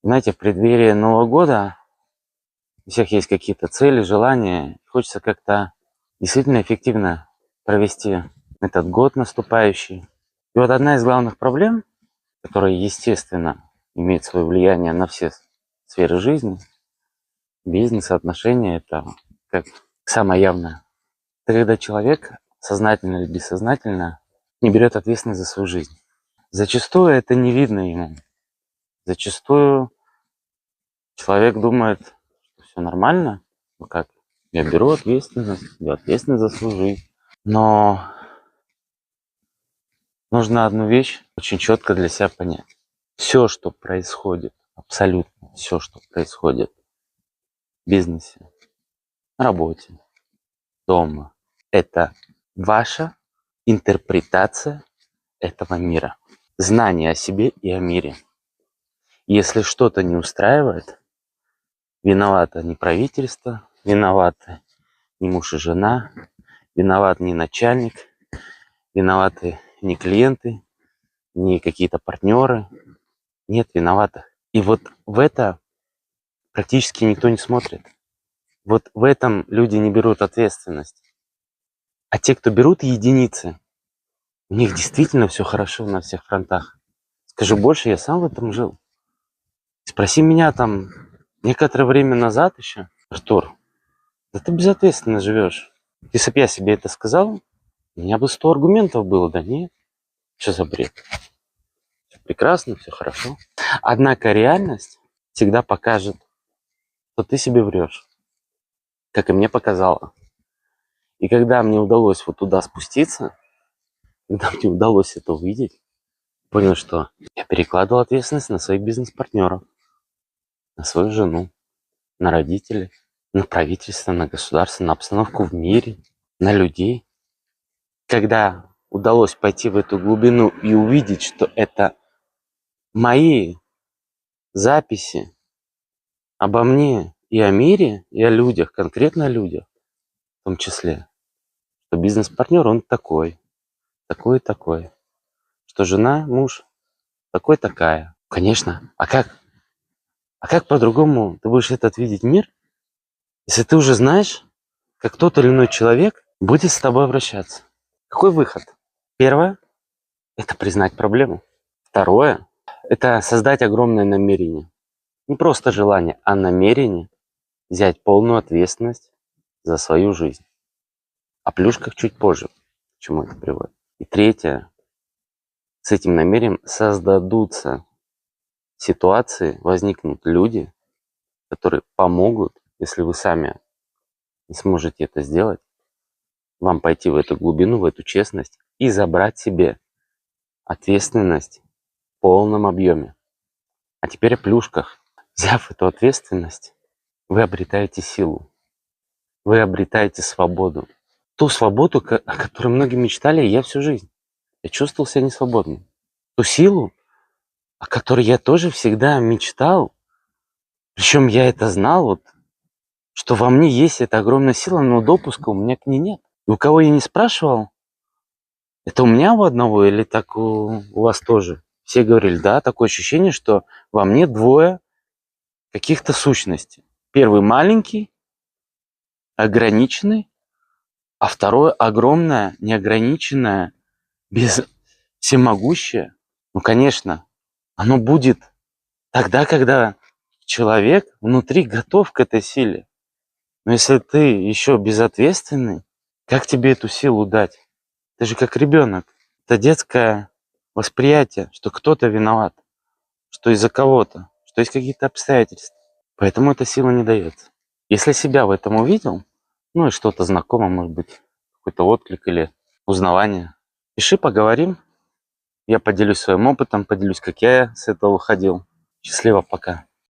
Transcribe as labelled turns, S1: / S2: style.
S1: Знаете, в преддверии Нового года у всех есть какие-то цели, желания. Хочется как-то действительно эффективно провести этот год наступающий. И вот одна из главных проблем, которая, естественно, имеет свое влияние на все сферы жизни, бизнес, отношения, это как самое явное. Это когда человек, сознательно или бессознательно, не берет ответственность за свою жизнь. Зачастую это не видно ему. Зачастую человек думает, что все нормально, ну как, я беру ответственность за свою жизнь. Но нужно одну вещь очень четко для себя понять. Все, что происходит, абсолютно все, что происходит в бизнесе, на работе, дома, это ваша интерпретация этого мира. Знание о себе и о мире. Если что-то не устраивает, виновато не правительство, виноваты не муж и жена, виноват не начальник, виноваты не клиенты, не какие-то партнеры. Нет виноватых. И вот в это практически никто не смотрит. Вот в этом люди не берут ответственность. А те, кто берут, единицы, у них действительно все хорошо на всех фронтах. Скажу больше, я сам в этом жил. Спроси меня там некоторое время назад еще, Артур, да ты безответственно живешь. Если бы я себе это сказал, у меня бы 100 аргументов было. Да нет, что за бред? Все прекрасно, все хорошо. Однако реальность всегда покажет, что ты себе врешь, как и мне показала. И когда мне удалось вот туда спуститься, когда мне удалось это увидеть, понял, что я перекладывал ответственность на своих бизнес-партнеров, на свою жену, на родителей, на правительство, на государство, на обстановку в мире, на людей. Когда удалось пойти в эту глубину и увидеть, что это мои записи обо мне и о мире, и о людях, конкретно о людях в том числе, что бизнес-партнер, он такой, такой и такой, что жена, муж, такой-такая. Конечно, а как по-другому ты будешь этот видеть мир, если ты уже знаешь, как тот или иной человек будет с тобой обращаться? Какой выход? Первое– это признать проблему. Второе– это создать огромное намерение. Не просто желание, а намерение взять полную ответственность за свою жизнь. О плюшках чуть позже, к чему это приводит. И третье, с этим намерением создадутся ситуации, возникнут люди, которые помогут, если вы сами не сможете это сделать, вам пойти в эту глубину, в эту честность и забрать себе ответственность в полном объеме. А теперь о плюшках. Взяв эту ответственность, вы обретаете силу, вы обретаете свободу. Ту свободу, о которой многие мечтали, я всю жизнь. Я чувствовал себя несвободным. Ту силу, о которой я тоже всегда мечтал, причем я это знал, вот, что во мне есть эта огромная сила, но допуска у меня к ней нет. И у кого я не спрашивал, это у меня у одного или так у вас тоже? Все говорили, да, такое ощущение, что во мне двое каких-то сущностей. Первый маленький, ограниченный, а второе огромное, неограниченное, всемогущее. Ну, конечно, оно будет тогда, когда человек внутри готов к этой силе. Но если ты еще безответственный, как тебе эту силу дать? Ты же как ребенок. Это детское восприятие, что кто-то виноват, что из-за кого-то, что есть какие-то обстоятельства. Поэтому эта сила не дается. Если себя в этом увидел, ну и что-то знакомое, может быть, какой-то отклик или узнавание, пиши, поговорим. Я поделюсь своим опытом, поделюсь, как я с этого выходил. Счастливо, пока.